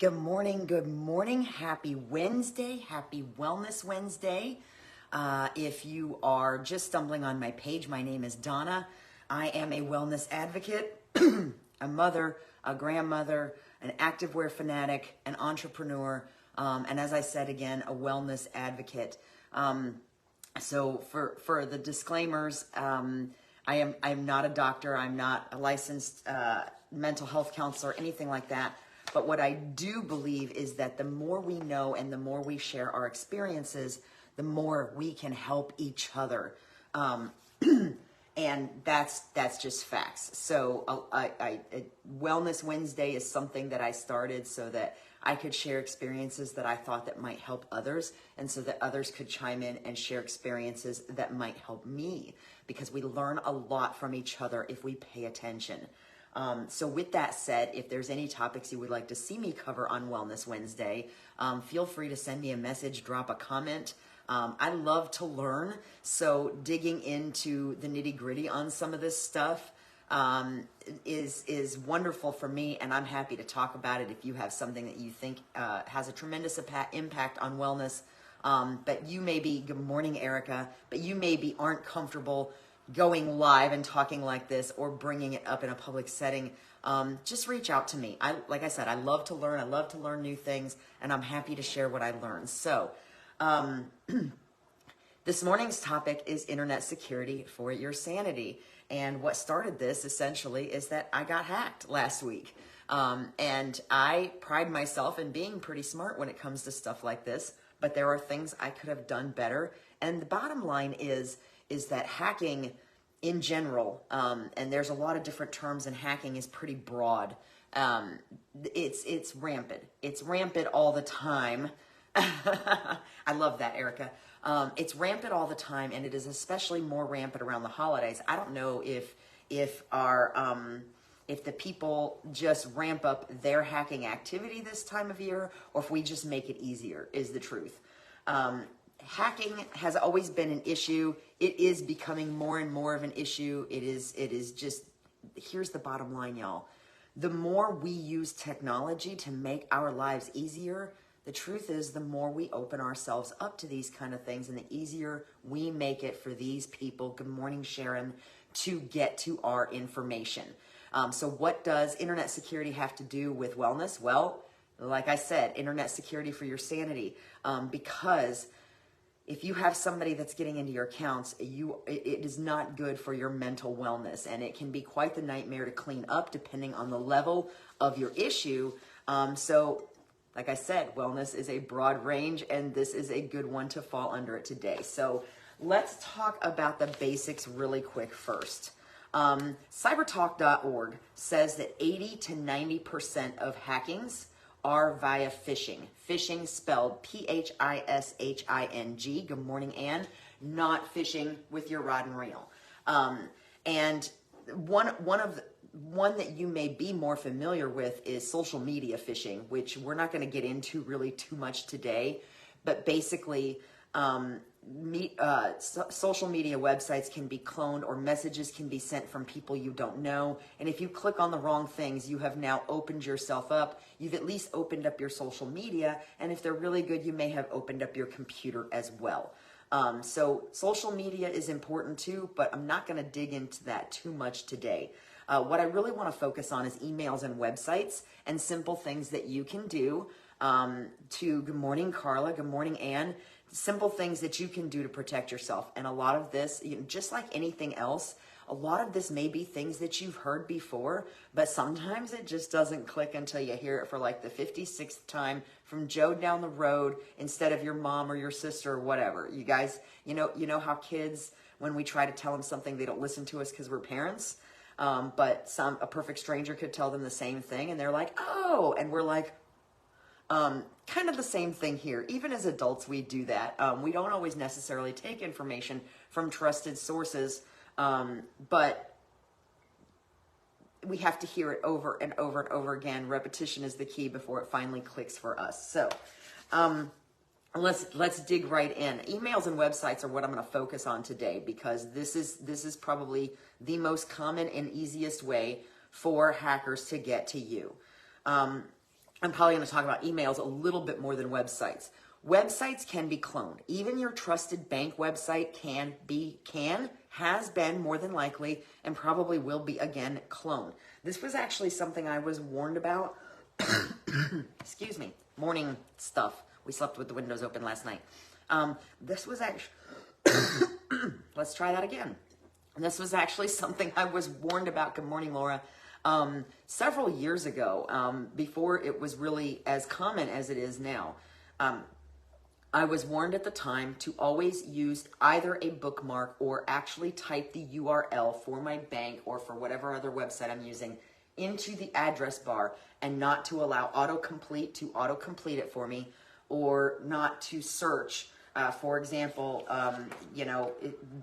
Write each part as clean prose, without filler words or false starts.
Good morning, good morning. Happy Wednesday, happy Wellness Wednesday. If you are just stumbling on my page, my name is Donna. I am a wellness advocate, a mother, a grandmother, an activewear fanatic, an entrepreneur, and as I said again, a wellness advocate. So for the disclaimers, I'm not a doctor, I'm not a licensed mental health counselor, anything like that. But what I do believe is that the more we know and the more we share our experiences, the more we can help each other. And that's just facts. So Wellness Wednesday is something that I started so that I could share experiences that I thought that might help others, and so that others could chime in and share experiences that might help me, because we learn a lot from each other if we pay attention. So with that said, if there's any topics you would like to see me cover on Wellness Wednesday, feel free to send me a message, drop a comment. I love to learn, so digging into the nitty-gritty on some of this stuff is wonderful for me, and I'm happy to talk about it if you have something that you think has a tremendous impact on wellness. But you maybe, good morning, Erica, but you maybe aren't comfortable going live and talking like this or bringing it up in a public setting. Just reach out to me. Like I said, I love to learn. I love to learn new things, and I'm happy to share what I learned. So this morning's topic is internet security for your sanity. And what started this essentially is that I got hacked last week. And I pride myself in being pretty smart when it comes to stuff like this, but there are things I could have done better. And the bottom line is that hacking in general, and there's a lot of different terms, and hacking is pretty broad. It's rampant. It's rampant all the time. I love that, Erica. It's rampant all the time, and it is especially more rampant around the holidays. I don't know if the people just ramp up their hacking activity this time of year, or if we just make it easier, is the truth. Hacking has always been an issue. It is becoming more and more of an issue. It is just, here's the bottom line, y'all. The more we use technology to make our lives easier, the truth is the more we open ourselves up to these kind of things, and the easier we make it for these people, good morning, Sharon, to get to our information. So what does internet security have to do with wellness? Well, like I said, internet security for your sanity, because if you have somebody that's getting into your accounts, it is not good for your mental wellness, and it can be quite the nightmare to clean up depending on the level of your issue. So like I said, wellness is a broad range, and this is a good one to fall under it today. So let's talk about the basics really quick first. Cybertalk.org says that 80 to 90% of hackings are via phishing. Phishing spelled P-H-I-S-H-I-N-G. Good morning, Ann. Not phishing with your rod and reel. And one that you may be more familiar with is social media phishing, which we're not going to get into really too much today. But basically, social media websites can be cloned, or messages can be sent from people you don't know. And if you click on the wrong things, you have now opened yourself up. You've at least opened up your social media. And if they're really good, you may have opened up your computer as well. So social media is important too, but I'm not going to dig into that too much today. What I really want to focus on is emails and websites, and simple things that you can do to, good morning, Carla, good morning, Ann, simple things that you can do to protect yourself. And a lot of this, just like anything else, a lot of this may be things that you've heard before, but sometimes it just doesn't click until you hear it for like the 56th time from Joe down the road instead of your mom or your sister or whatever. You guys, you know how kids, when we try to tell them something, they don't listen to us because we're parents. But a perfect stranger could tell them the same thing, and they're like, oh, and we're like, kind of the same thing here. Even as adults, we do that. We don't always necessarily take information from trusted sources, but we have to hear it over and over and over again. Repetition is the key before it finally clicks for us. So, let's dig right in. Emails and websites are what I'm going to focus on today, because this is probably the most common and easiest way for hackers to get to you. I'm probably going to talk about emails a little bit more than websites. Websites can be cloned. Even your trusted bank website has been more than likely, and probably will be again, cloned. This was actually something I was warned about. Excuse me, morning stuff. We slept with the windows open last night. This was actually, let's try that again. This was actually something I was warned about. Good morning, Laura. Several years ago, before it was really as common as it is now. I was warned at the time to always use either a bookmark or actually type the URL for my bank or for whatever other website I'm using into the address bar, and not to allow autocomplete to autocomplete it for me, or not to search. For example,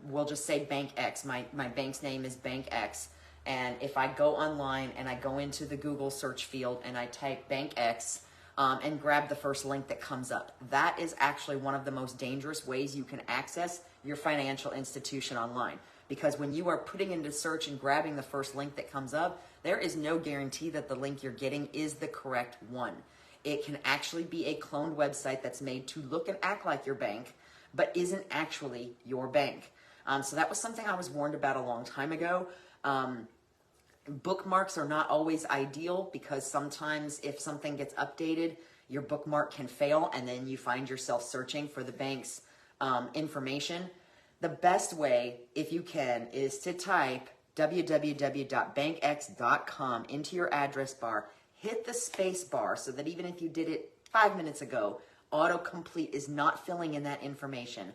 we'll just say Bank X. My bank's name is Bank X. And if I go online and I go into the Google search field and I type Bank X, and grab the first link that comes up. That is actually one of the most dangerous ways you can access your financial institution online. Because when you are putting into search and grabbing the first link that comes up, there is no guarantee that the link you're getting is the correct one. It can actually be a cloned website that's made to look and act like your bank, but isn't actually your bank. So that was something I was warned about a long time ago. Bookmarks are not always ideal, because sometimes if something gets updated, your bookmark can fail and then you find yourself searching for the bank's information. The best way, if you can, is to type www.bankx.com into your address bar, hit the space bar so that even if you did it 5 minutes ago, autocomplete is not filling in that information.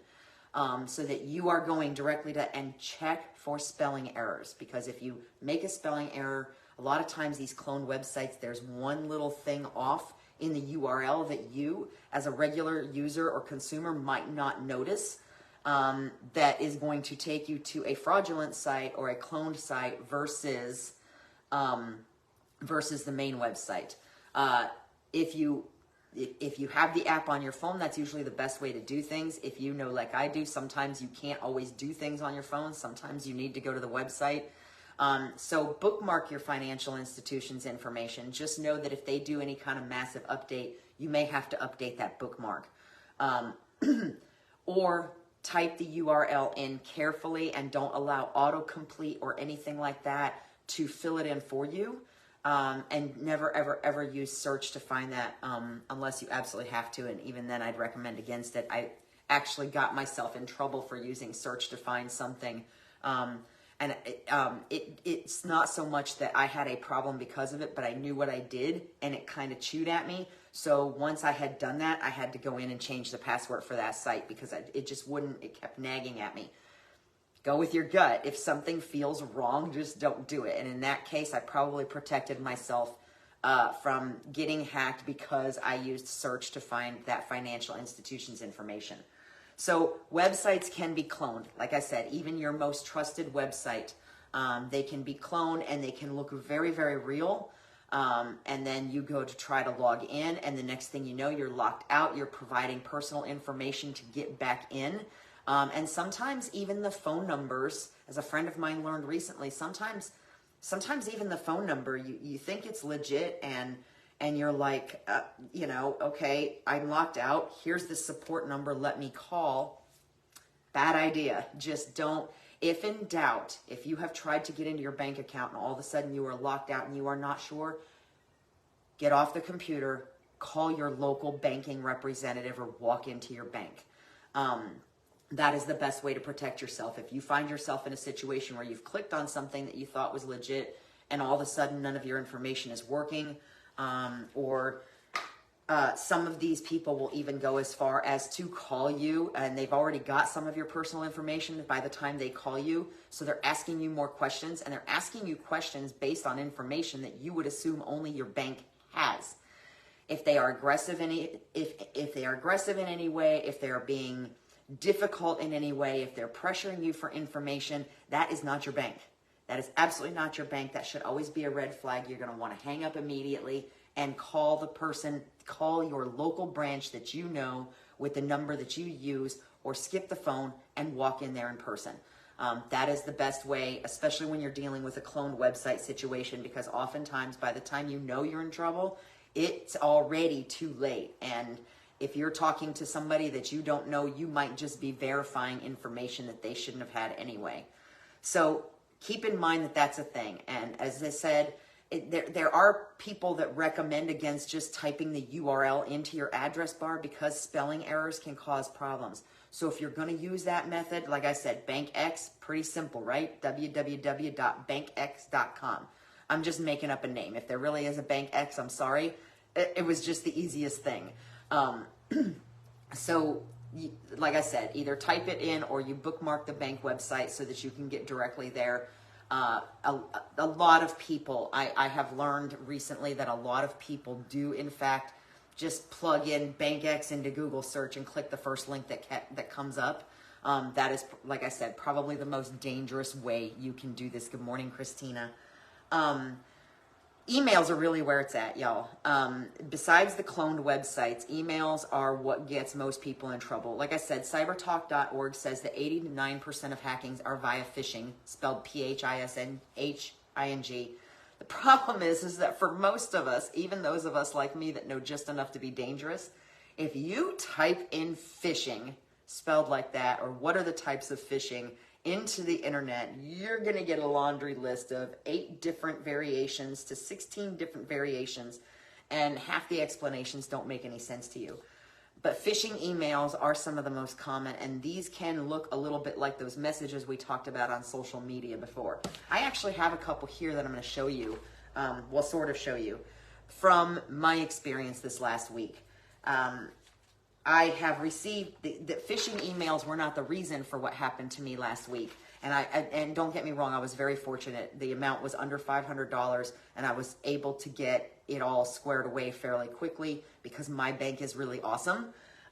So that you are going directly to and check for spelling errors. Because if you make a spelling error, a lot of times these cloned websites, there's one little thing off in the URL that you, as a regular user or consumer, might not notice, that is going to take you to a fraudulent site or a cloned site versus the main website. If you have the app on your phone, that's usually the best way to do things. If you know, like I do, sometimes you can't always do things on your phone. Sometimes you need to go to the website. So bookmark your financial institution's information. Just know that if they do any kind of massive update, you may have to update that bookmark. Or type the URL in carefully and don't allow autocomplete or anything like that to fill it in for you. And never, ever, ever use search to find that unless you absolutely have to. And even then, I'd recommend against it. I actually got myself in trouble for using search to find something. It's not so much that I had a problem because of it, but I knew what I did, and it kind of chewed at me. So once I had done that, I had to go in and change the password for that site because it just wouldn't, it kept nagging at me. Go with your gut. If something feels wrong, just don't do it. And in that case, I probably protected myself from getting hacked because I used search to find that financial institution's information. So websites can be cloned. Like I said, even your most trusted website, they can be cloned and they can look very, very real. And then you go to try to log in, and the next thing you know, you're locked out. You're providing personal information to get back in. And sometimes even the phone numbers, as a friend of mine learned recently, sometimes even the phone number, you think it's legit, and you're like, okay, I'm locked out. Here's the support number. Let me call. Bad idea. Just don't. If in doubt, if you have tried to get into your bank account and all of a sudden you are locked out and you are not sure, get off the computer, call your local banking representative, or walk into your bank. That is the best way to protect yourself. If you find yourself in a situation where you've clicked on something that you thought was legit and all of a sudden none of your information is working, or some of these people will even go as far as to call you, and they've already got some of your personal information by the time they call you. So they're asking you more questions, and they're asking you questions based on information that you would assume only your bank has. If they are aggressive if they are aggressive in any way, if they are being difficult in any way, if they're pressuring you for information, that is not your bank. That is absolutely not your bank. That should always be a red flag. You're going to want to hang up immediately and call the person, call your local branch that you know with the number that you use, or skip the phone and walk in there in person. That is the best way, especially when you're dealing with a cloned website situation, because oftentimes by the time you know you're in trouble, it's already too late. And if you're talking to somebody that you don't know, you might just be verifying information that they shouldn't have had anyway. So keep in mind that that's a thing. And as I said, there are people that recommend against just typing the URL into your address bar because spelling errors can cause problems. So if you're going to use that method, like I said, BankX, pretty simple, right? www.bankx.com. I'm just making up a name. If there really is a BankX, I'm sorry. It was just the easiest thing. So like I said, either type it in or you bookmark the bank website so that you can get directly there. A lot of people, I have learned recently that a lot of people do, in fact, just plug in BankX into Google search and click the first link that comes up. That is, like I said, probably the most dangerous way you can do this. Good morning, Christina. Emails are really where it's at, y'all. Besides the cloned websites, emails are what gets most people in trouble. Like I said, cybertalk.org says that 89% of hackings are via phishing, spelled P-H-I-S-N-H-I-N-G. The problem is that for most of us, even those of us like me that know just enough to be dangerous, if you type in phishing, spelled like that, or what are the types of phishing, into the internet, you're going to get a laundry list of 8 different variations to 16 different variations, and half the explanations don't make any sense to you. But phishing emails are some of the most common, and these can look a little bit like those messages we talked about on social media before. I actually have a couple here that I'm going to show you, well, sort of show you, from my experience this last week. I have received, the phishing emails were not the reason for what happened to me last week. And don't get me wrong, I was very fortunate. The amount was under $500, and I was able to get it all squared away fairly quickly because my bank is really awesome.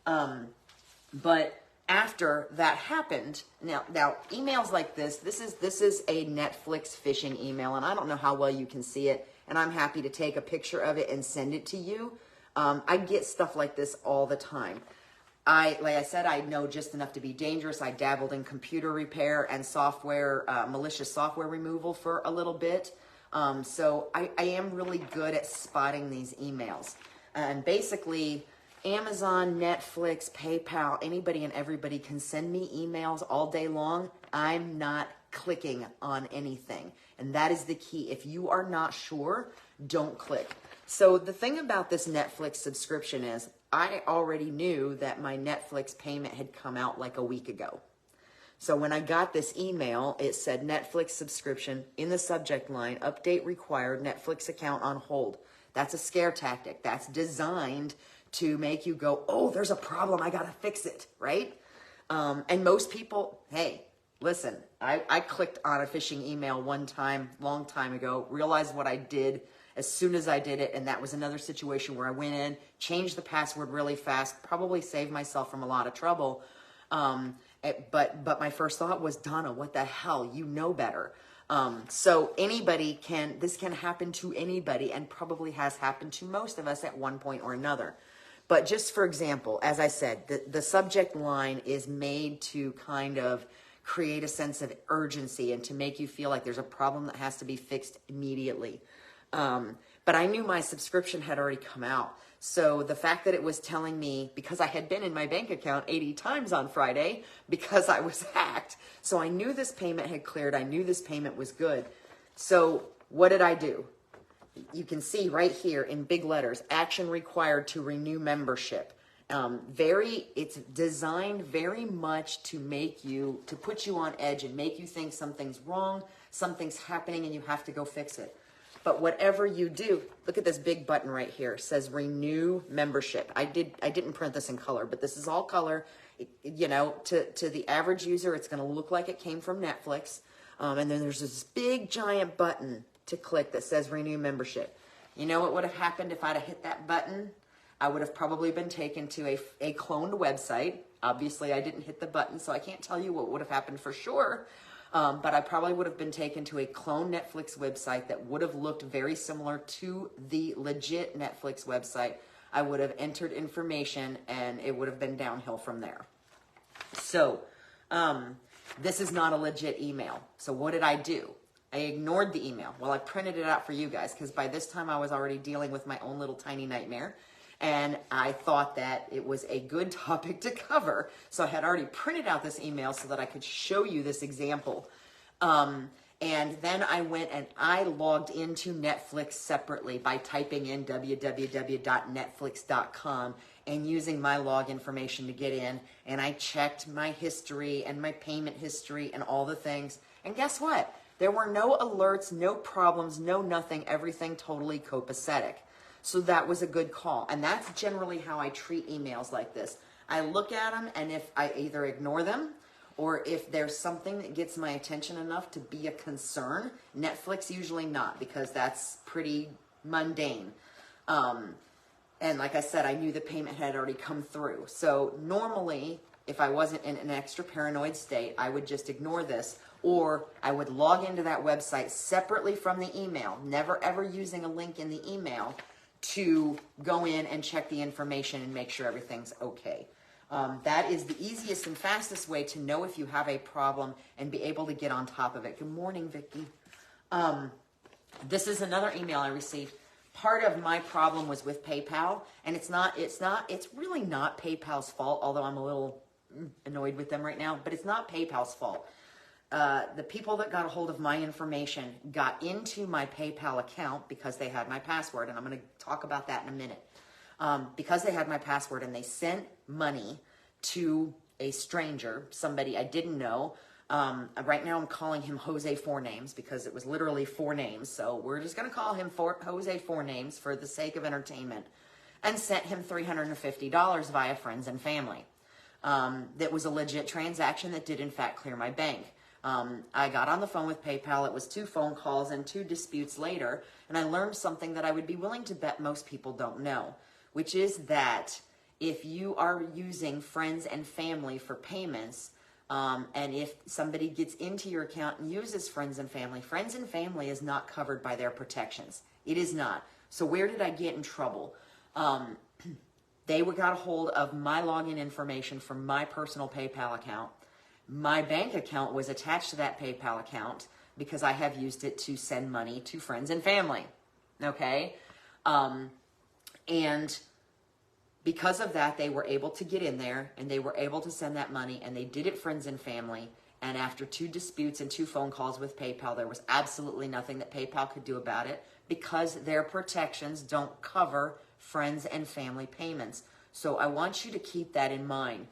But after that happened, now emails like this is a Netflix phishing email, and I don't know how well you can see it, and I'm happy to take a picture of it and send it to you. I get stuff like this all the time. Like I said, I know just enough to be dangerous. I dabbled in computer repair and software, malicious software removal for a little bit. So I am really good at spotting these emails. And basically, Amazon, Netflix, PayPal, anybody and everybody can send me emails all day long. I'm not clicking on anything. And that is the key. If you are not sure, don't click. So the thing about this Netflix subscription is I already knew that my Netflix payment had come out like a week ago. So when I got this email, it said Netflix subscription in the subject line, update required, Netflix account on hold. That's a scare tactic. That's designed to make you go, oh, there's a problem. I got to fix it, right? And most people, hey, listen, I clicked on a phishing email one time, long time ago, realized what I did as soon as I did it, and that was another situation where I went in, changed the password really fast, probably saved myself from a lot of trouble. But my first thought was, Donna, what the hell? You know better. So this can happen to anybody, and probably has happened to most of us at one point or another. But just for example, as I said, the subject line is made to kind of create a sense of urgency and to make you feel like there's a problem that has to be fixed immediately. But I knew my subscription had already come out. So the fact that it was telling me, because I had been in my bank account 80 times on Friday because I was hacked. So I knew this payment had cleared. I knew this payment was good. So what did I do? You can see right here in big letters, action required to renew membership. It's designed very much to put you on edge and make you think something's wrong, something's happening, and you have to go fix it. But whatever you do, look at this big button right here. It says renew membership. I didn't print this in color, but this is all color. To the average user, it's going to look like it came from Netflix. And then there's this big giant button to click that says renew membership. You know what would have happened if I'd have hit that button? I would have probably been taken to a cloned website. Obviously, I didn't hit the button, so I can't tell you what would have happened for sure. But I probably would have been taken to a clone Netflix website that would have looked very similar to the legit Netflix website. I would have entered information, and it would have been downhill from there. So this is not a legit email. So what did I do? I ignored the email. Well, I printed it out for you guys because by this time I was already dealing with my own little tiny nightmare. And I thought that it was a good topic to cover. So I had already printed out this email so that I could show you this example. And then I went and I logged into Netflix separately by typing in www.netflix.com and using my log information to get in. And I checked my history and my payment history and all the things. And guess what? There were no alerts, no problems, no nothing, everything totally copacetic. So that was a good call. And that's generally how I treat emails like this. I look at them, and if I either ignore them, or if there's something that gets my attention enough to be a concern. Netflix usually not, because that's pretty mundane. And like I said, I knew the payment had already come through. So normally, if I wasn't in an extra paranoid state, I would just ignore this, or I would log into that website separately from the email, never ever using a link in the email to go in and check the information and make sure everything's okay. That is the easiest and fastest way to know if you have a problem and be able to get on top of it. Good morning, Vicki. This is another email I received. Part of my problem was with PayPal, and it's really not PayPal's fault, although I'm a little annoyed with them right now, but it's not PayPal's fault. The people that got a hold of my information got into my PayPal account because they had my password, and I'm going to talk about that in a minute. Because they had my password, and they sent money to a stranger, somebody I didn't know. Right now I'm calling him Jose Four Names because it was literally 4 names. So we're just going to call him Jose Four Names for the sake of entertainment, and sent him $350 via friends and family. That was a legit transaction that did in fact clear my bank. I got on the phone with PayPal. It was 2 phone calls and 2 disputes later, and I learned something that I would be willing to bet most people don't know, which is that if you are using friends and family for payments, and if somebody gets into your account and uses friends and family is not covered by their protections. It is not. So where did I get in trouble? They got a hold of my login information from my personal PayPal account. My bank account was attached to that PayPal account because I have used it to send money to friends and family. Okay? And because of that, they were able to get in there and they were able to send that money, and they did it friends and family. And after 2 disputes and 2 phone calls with PayPal, there was absolutely nothing that PayPal could do about it because their protections don't cover friends and family payments. So I want you to keep that in mind.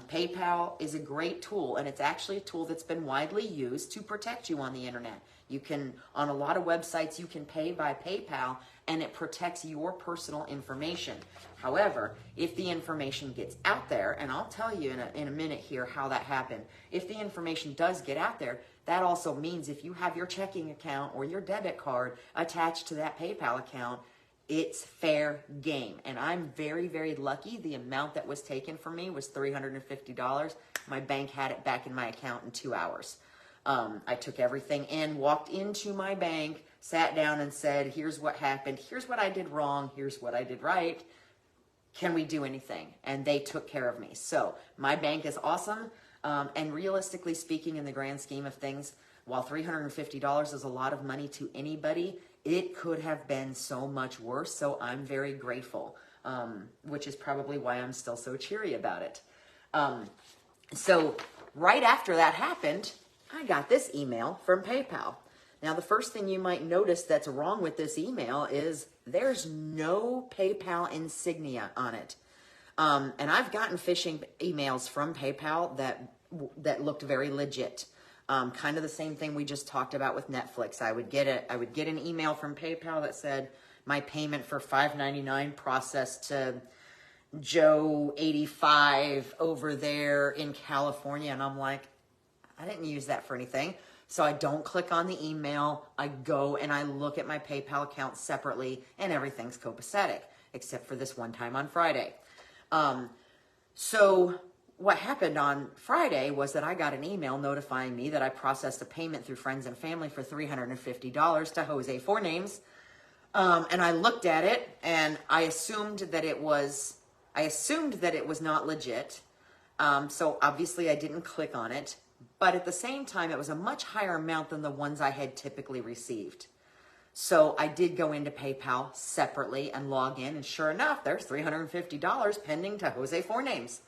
PayPal is a great tool, and it's actually a tool that's been widely used to protect you on the internet. You can, on a lot of websites, you can pay by PayPal, and it protects your personal information. However, if the information gets out there, and I'll tell you in a minute here how that happened, if the information does get out there, that also means if you have your checking account or your debit card attached to that PayPal account, it's fair game. And I'm very, very lucky. The amount that was taken from me was $350. My bank had it back in my account in 2 hours. I took everything in, walked into my bank, sat down and said, here's what happened. Here's what I did wrong. Here's what I did right. Can we do anything? And they took care of me. So my bank is awesome. And realistically speaking, in the grand scheme of things, while $350 is a lot of money to anybody, it could have been so much worse. So I'm very grateful, which is probably why I'm still so cheery about it. So right after that happened, I got this email from PayPal. Now, the first thing you might notice that's wrong with this email is there's no PayPal insignia on it. And I've gotten phishing emails from PayPal that looked very legit. Kind of the same thing we just talked about with Netflix. I would get an email from PayPal that said my payment for $5.99 processed to Joe 85 over there in California, and I'm like, I didn't use that for anything. So I don't click on the email. I go and I look at my PayPal account separately, and everything's copacetic, except for this one time on Friday. So what happened on Friday was that I got an email notifying me that I processed a payment through friends and family for $350 to Jose Four Names. And I looked at it, and I assumed that it was not legit. So obviously I didn't click on it. but at the same time, it was a much higher amount than the ones I had typically received. So I did go into PayPal separately and log in, and sure enough, there's $350 pending to Jose Fornames.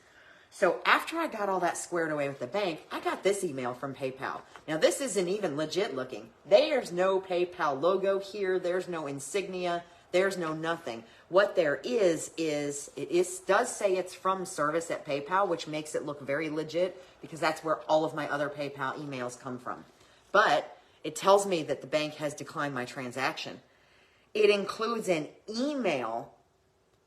So after I got all that squared away with the bank, I got this email from PayPal. Now this isn't even legit looking. There's no PayPal logo here. There's no insignia. There's no nothing. What there is does say it's from service at PayPal, which makes it look very legit because that's where all of my other PayPal emails come from. But it tells me that the bank has declined my transaction. It includes an email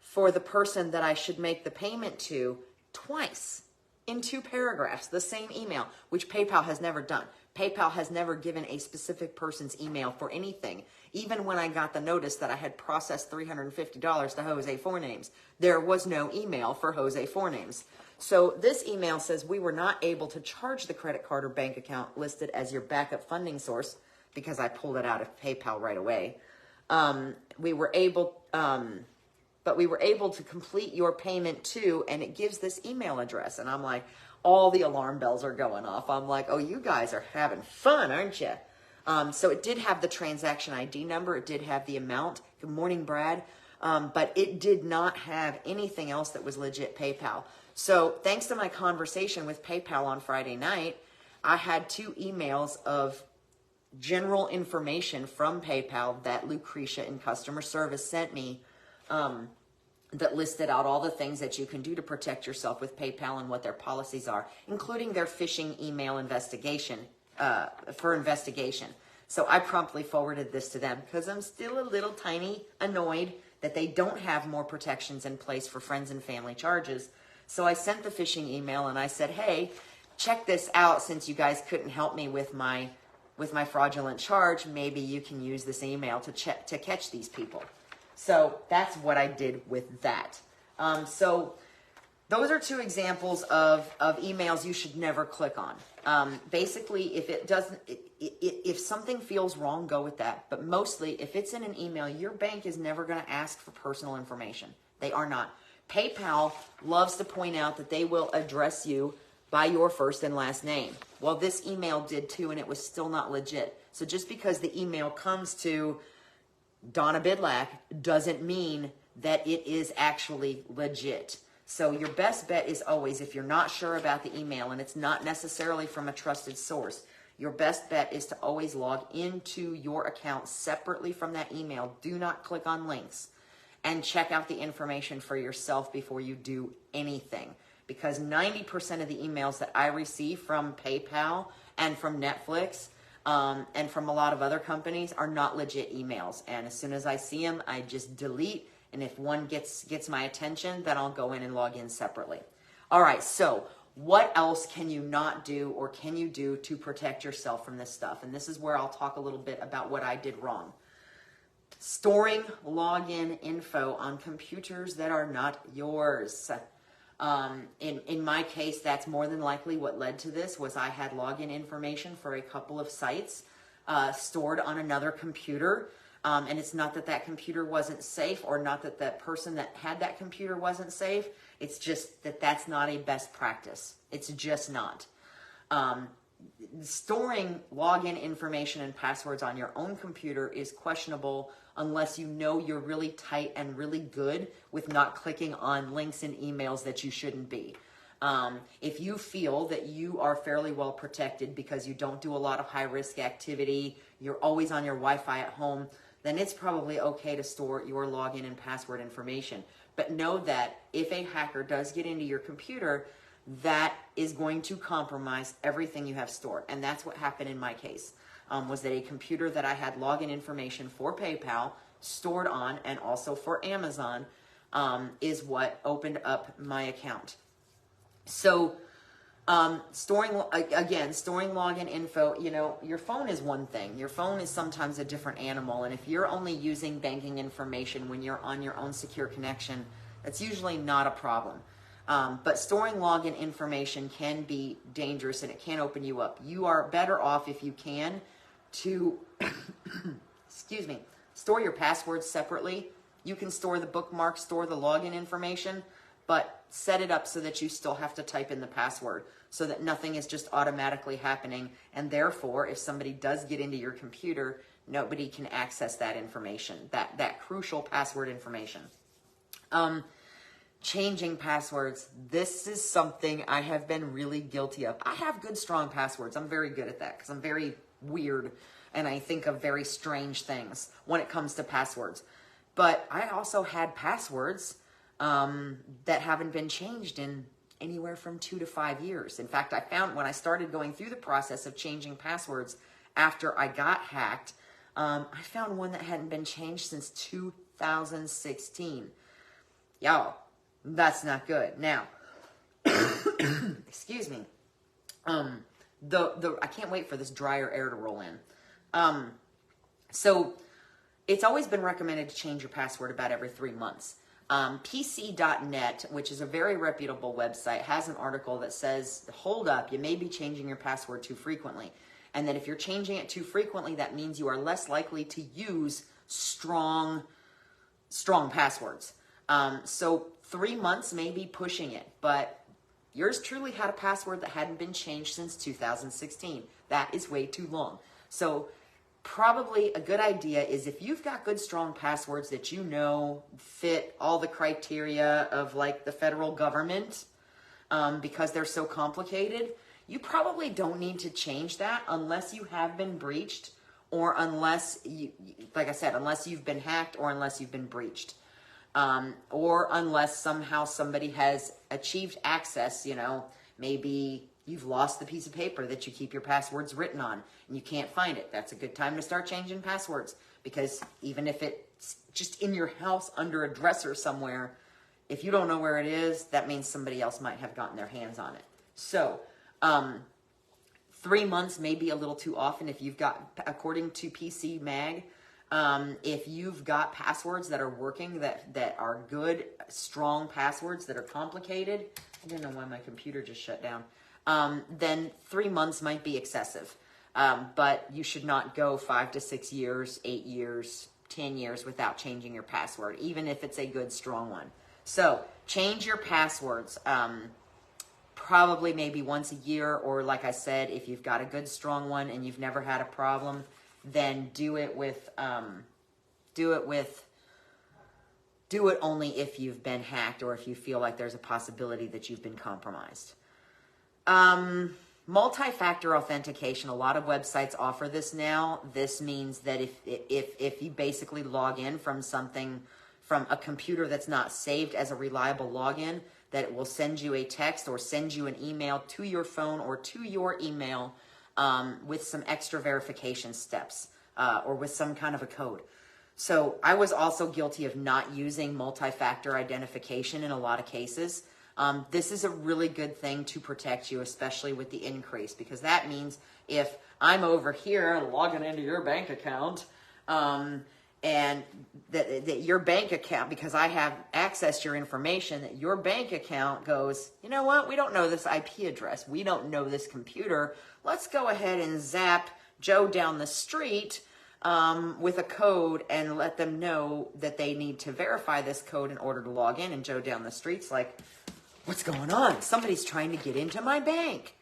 for the person that I should make the payment to twice in 2 paragraphs, the same email, which PayPal has never done. PayPal has never given a specific person's email for anything. Even when I got the notice that I had processed $350 to Jose Fornames, there was no email for Jose Fornames. So this email says we were not able to charge the credit card or bank account listed as your backup funding source because I pulled it out of PayPal right away. We were able to complete your payment too, and it gives this email address. And I'm like, all the alarm bells are going off. I'm like, oh, you guys are having fun, aren't you? So it did have the transaction ID number. It did have the amount. Good morning, Brad. But it did not have anything else that was legit PayPal. So thanks to my conversation with PayPal on Friday night, I had 2 emails of general information from PayPal that Lucretia in customer service sent me that listed out all the things that you can do to protect yourself with PayPal and what their policies are, including their phishing email investigation for investigation. So I promptly forwarded this to them because I'm still a little tiny annoyed that they don't have more protections in place for friends and family charges. So I sent the phishing email and I said, hey, check this out. Since you guys couldn't help me with my fraudulent charge, maybe you can use this email to catch these people. So that's what I did with that. So those are 2 examples of emails you should never click on. Basically, if something feels wrong, go with that. But mostly, if it's in an email, your bank is never going to ask for personal information. They are not. PayPal loves to point out that they will address you by your first and last name. Well, this email did too, and it was still not legit. So just because the email comes to Donna Bidlack doesn't mean that it is actually legit. So your best bet is always, if you're not sure about the email and it's not necessarily from a trusted source, your best bet is to always log into your account separately from that email. Do not click on links and check out the information for yourself before you do anything. Because 90% of the emails that I receive from PayPal and from Netflix and from a lot of other companies are not legit emails. And as soon as I see them, I just delete. And if one gets my attention, then I'll go in and log in separately. All right, so what else can you not do or can you do to protect yourself from this stuff? And this is where I'll talk a little bit about what I did wrong. Storing login info on computers that are not yours. In my case, that's more than likely what led to this was I had login information for a couple of sites stored on another computer. And it's not that that computer wasn't safe or not that that person that had that computer wasn't safe. It's just that that's not a best practice. It's just not. Storing login information and passwords on your own computer is questionable unless you know you're really tight and really good with not clicking on links in emails that you shouldn't be. If you feel that you are fairly well protected because you don't do a lot of high-risk activity, you're always on your Wi-Fi at home, then it's probably okay to store your login and password information. But know that if a hacker does get into your computer, that is going to compromise everything you have stored. And that's what happened in my case, was that a computer that I had login information for PayPal stored on and also for Amazon is what opened up my account. So storing login info, your phone is one thing. Your phone is sometimes a different animal. And if you're only using banking information when you're on your own secure connection, that's usually not a problem. But storing login information can be dangerous and it can open you up. You are better off if you can to, store your passwords separately. You can store the bookmarks, store the login information, but set it up so that you still have to type in the password so that nothing is just automatically happening. And therefore, if somebody does get into your computer, nobody can access that information, that crucial password information. Changing passwords. This is something I have been really guilty of. I have good, strong passwords. I'm very good at that because I'm very weird and I think of very strange things when it comes to passwords. But I also had passwords that haven't been changed in anywhere from 2 to 5 years. In fact, I found when I started going through the process of changing passwords after I got hacked, I found one that hadn't been changed since 2016. Y'all, that's not good. Now, excuse me. I can't wait for this drier air to roll in. So it's always been recommended to change your password about every 3 months. PC.net, which is a very reputable website, has an article that says, hold up, you may be changing your password too frequently. And that if you're changing it too frequently, that means you are less likely to use strong passwords. So 3 months may be pushing it, but yours truly had a password that hadn't been changed since 2016. That is way too long. So probably a good idea is if you've got good, strong passwords that you know fit all the criteria of like the federal government, because they're so complicated, you probably don't need to change that unless you have been breached or unless you, like I said, unless you've been hacked or unless you've been breached. Or unless somehow somebody has achieved access, maybe you've lost the piece of paper that you keep your passwords written on and you can't find it. That's a good time to start changing passwords, because even if it's just in your house under a dresser somewhere, if you don't know where it is, that means somebody else might have gotten their hands on it. So, 3 months may be a little too often if you've got, according to PC Mag, if you've got passwords that are working, that are good, strong passwords that are complicated, I don't know why my computer just shut down, then 3 months might be excessive. But you should not go 5 to 6 years, 8 years, 10 years without changing your password, even if it's a good, strong one. So change your passwords, probably maybe once a year, or like I said, if you've got a good, strong one and you've never had a problem, then do it only if you've been hacked or if you feel like there's a possibility that you've been compromised. Multi-factor authentication. A lot of websites offer this now. This means that if you basically log in from a computer that's not saved as a reliable login, that it will send you a text or send you an email to your phone or to your email with some extra verification steps or with some kind of a code. So I was also guilty of not using multi-factor identification in a lot of cases. This is a really good thing to protect you, especially with the increase, because that means if I'm over here logging into your bank account, and that your bank account, because I have accessed to your information, that your bank account goes, you know what, we don't know this IP address, we don't know this computer, let's go ahead and zap Joe down the street with a code and let them know that they need to verify this code in order to log in. And Joe down the street's like, what's going on? Somebody's trying to get into my bank.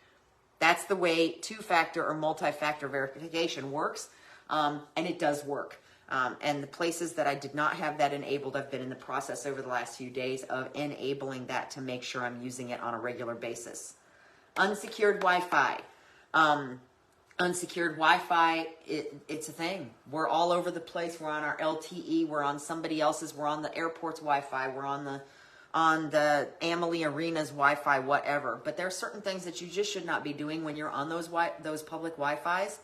That's the way two-factor or multi-factor verification works, and it does work. And the places that I did not have that enabled, I've been in the process over the last few days of enabling that to make sure I'm using it on a regular basis. Unsecured Wi-Fi. Unsecured Wi-Fi, it's a thing. We're all over the place. We're on our LTE. We're on somebody else's. We're on the airport's Wi-Fi. We're on the Amalie Arena's Wi-Fi, whatever. But there are certain things that you just should not be doing when you're on those public Wi-Fis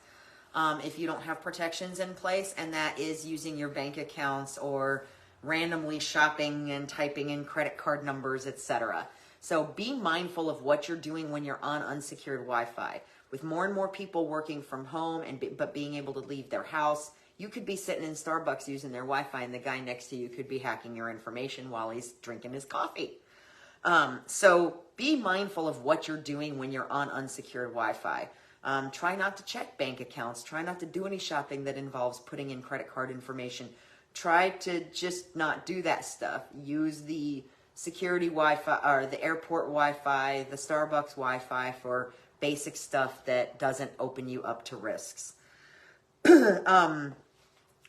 if you don't have protections in place, and that is using your bank accounts or randomly shopping and typing in credit card numbers, etc. So be mindful of what you're doing when you're on unsecured Wi-Fi. With more and more people working from home but being able to leave their house, you could be sitting in Starbucks using their Wi-Fi, and the guy next to you could be hacking your information while he's drinking his coffee. So be mindful of what you're doing when you're on unsecured Wi-Fi. Try not to check bank accounts. Try not to do any shopping that involves putting in credit card information. Try to just not do that stuff. Use the security Wi-Fi or the airport Wi-Fi, the Starbucks Wi-Fi for basic stuff that doesn't open you up to risks. And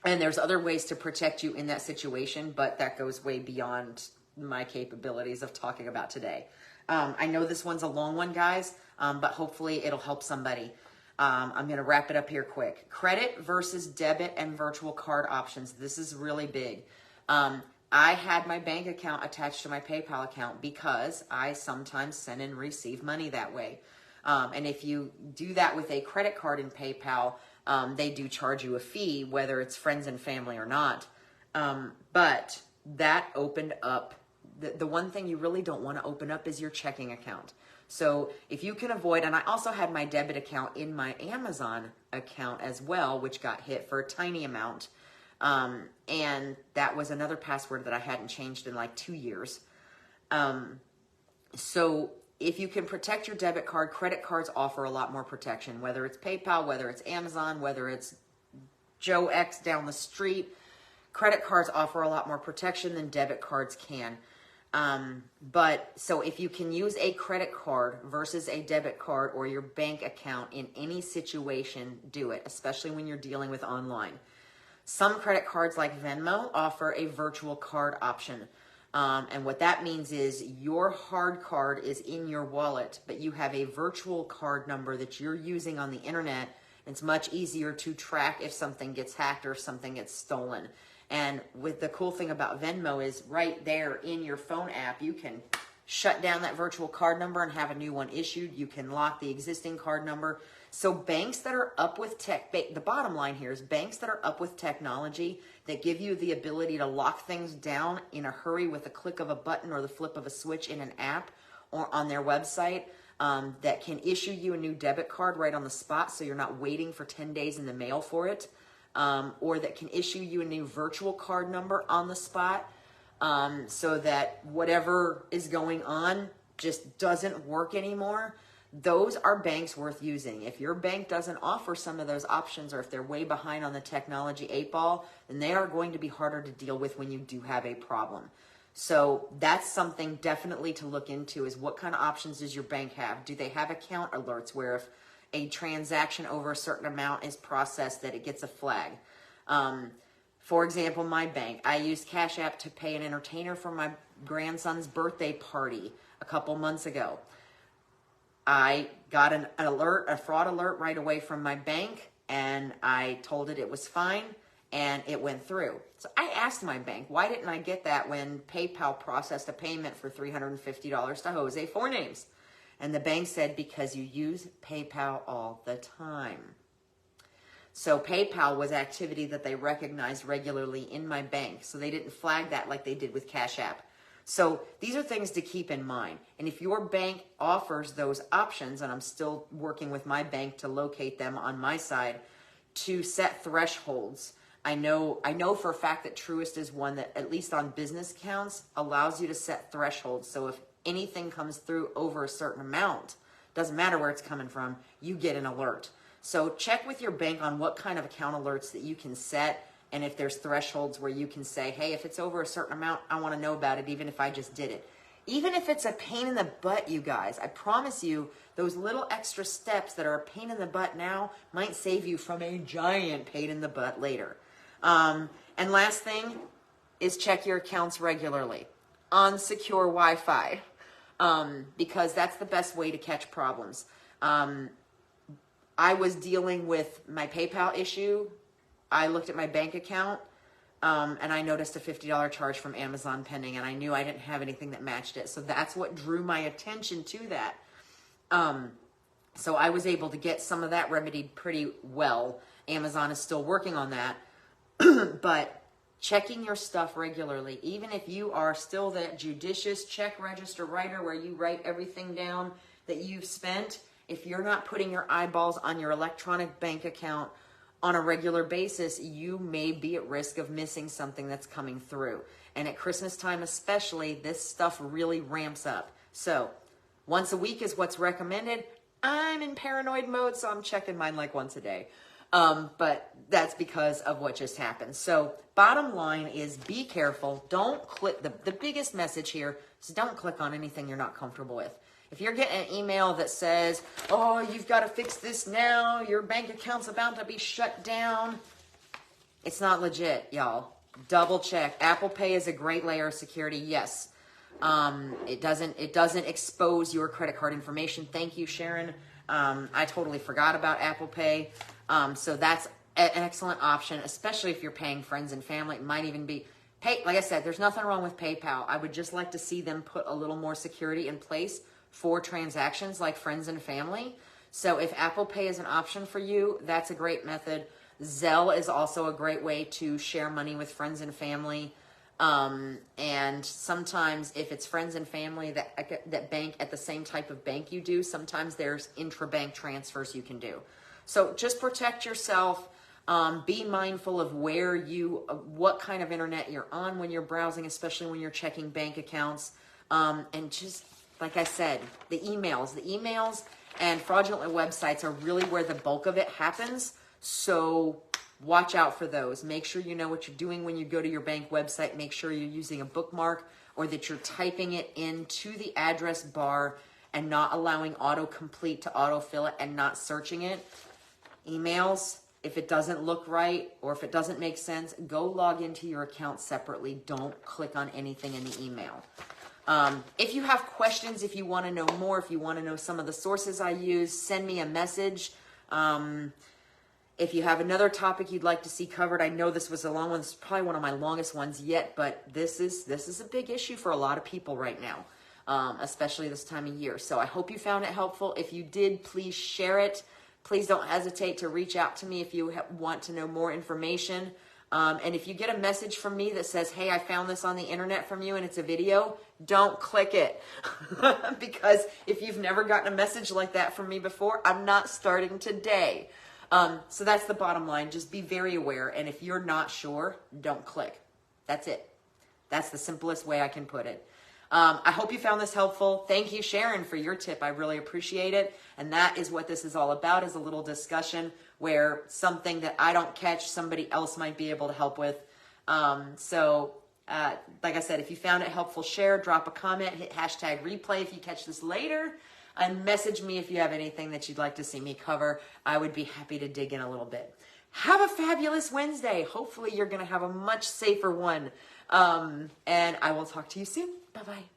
there's other ways to protect you in that situation, but that goes way beyond my capabilities of talking about today. I know this one's a long one, guys, but hopefully it'll help somebody. I'm going to wrap it up here quick. Credit versus debit and virtual card options. This is really big. I had my bank account attached to my PayPal account because I sometimes send and receive money that way. And if you do that with a credit card in PayPal, they do charge you a fee, whether it's friends and family or not. But that opened up, the one thing you really don't want to open up is your checking account. So if you can avoid, and I also had my debit account in my Amazon account as well, which got hit for a tiny amount. And that was another password that I hadn't changed in like 2 years. So if you can protect your debit card, credit cards offer a lot more protection, whether it's PayPal, whether it's Amazon, whether it's Joe X down the street. Credit cards offer a lot more protection than debit cards can. But so if you can use a credit card versus a debit card or your bank account in any situation, do it, especially when you're dealing with online. Some credit cards like Venmo offer a virtual card option. And what that means is your hard card is in your wallet, but you have a virtual card number that you're using on the internet. It's much easier to track if something gets hacked or if something gets stolen. And with the cool thing about Venmo is right there in your phone app, you can shut down that virtual card number and have a new one issued. You can lock the existing card number. So banks that are up with tech, the bottom line here is banks that are up with technology that give you the ability to lock things down in a hurry with a click of a button or the flip of a switch in an app or on their website, that can issue you a new debit card right on the spot so you're not waiting for 10 days in the mail for it, or that can issue you a new virtual card number on the spot, so that whatever is going on just doesn't work anymore. Those are banks worth using. If your bank doesn't offer some of those options, or if they're way behind on the technology 8-ball, then they are going to be harder to deal with when you do have a problem. So that's something definitely to look into, is what kind of options does your bank have? Do they have account alerts where if a transaction over a certain amount is processed that it gets a flag? For example, my bank, I used Cash App to pay an entertainer for my grandson's birthday party a couple months ago. I got an alert, a fraud alert right away from my bank, and I told it was fine, and it went through. So I asked my bank, why didn't I get that when PayPal processed a payment for $350 to Jose Fournames? And the bank said, because you use PayPal all the time. So PayPal was activity that they recognized regularly in my bank, so they didn't flag that like they did with Cash App. So these are things to keep in mind. And if your bank offers those options, and I'm still working with my bank to locate them on my side, to set thresholds. I know for a fact that Truist is one that, at least on business accounts, allows you to set thresholds. So if anything comes through over a certain amount, doesn't matter where it's coming from, you get an alert. So check with your bank on what kind of account alerts that you can set, and if there's thresholds where you can say, hey, if it's over a certain amount, I want to know about it, even if I just did it. Even if it's a pain in the butt, you guys, I promise you, those little extra steps that are a pain in the butt now might save you from a giant pain in the butt later. And last thing is check your accounts regularly on secure Wi-Fi, because that's the best way to catch problems. I was dealing with my PayPal issue. I looked at my bank account, and I noticed a $50 charge from Amazon pending, and I knew I didn't have anything that matched it. So that's what drew my attention to that. So I was able to get some of that remedied pretty well. Amazon is still working on that. But checking your stuff regularly, even if you are still that judicious check register writer where you write everything down that you've spent, if you're not putting your eyeballs on your electronic bank account on a regular basis, you may be at risk of missing something that's coming through. And at Christmas time especially, this stuff really ramps up. So once a week is what's recommended. I'm in paranoid mode, so I'm checking mine like once a day. But that's because of what just happened. So bottom line is be careful. Don't click. The biggest message here is don't click on anything you're not comfortable with. If you're getting an email that says, oh, you've got to fix this now, your bank account's about to be shut down, it's not legit, y'all. Double check. Apple Pay is a great layer of security. Yes. It doesn't expose your credit card information. Thank you, Sharon. I totally forgot about Apple Pay. So that's an excellent option, especially if you're paying friends and family. It might even be like I said, there's nothing wrong with PayPal. I would just like to see them put a little more security in place for transactions like friends and family. So if Apple Pay is an option for you, that's a great method. Zelle is also a great way to share money with friends and family. And sometimes if it's friends and family that bank at the same type of bank you do, sometimes there's intra-bank transfers you can do. So just protect yourself. Be mindful of what kind of internet you're on when you're browsing, especially when you're checking bank accounts. And just, like I said, the emails and fraudulent websites are really where the bulk of it happens. So watch out for those. Make sure you know what you're doing when you go to your bank website. Make sure you're using a bookmark or that you're typing it into the address bar and not allowing autocomplete to autofill it and not searching it. Emails, if it doesn't look right or if it doesn't make sense, go log into your account separately. Don't click on anything in the email. If you have questions, if you want to know more, if you want to know some of the sources I use, send me a message. If you have another topic you'd like to see covered, I know this was a long one. This is probably one of my longest ones yet, but this is a big issue for a lot of people right now, especially this time of year. So I hope you found it helpful. If you did, please share it. Please don't hesitate to reach out to me if you want to know more information. And if you get a message from me that says, hey, I found this on the internet from you and it's a video, don't click it. Because if you've never gotten a message like that from me before, I'm not starting today. So that's the bottom line. Just be very aware. And if you're not sure, don't click. That's it. That's the simplest way I can put it. I hope you found this helpful. Thank you, Sharon, for your tip. I really appreciate it. And that is what this is all about, is a little discussion where something that I don't catch, somebody else might be able to help with. Like I said, if you found it helpful, share, drop a comment, hit hashtag replay if you catch this later, and message me if you have anything that you'd like to see me cover. I would be happy to dig in a little bit. Have a fabulous Wednesday. Hopefully you're going to have a much safer one. And I will talk to you soon. Bye-bye.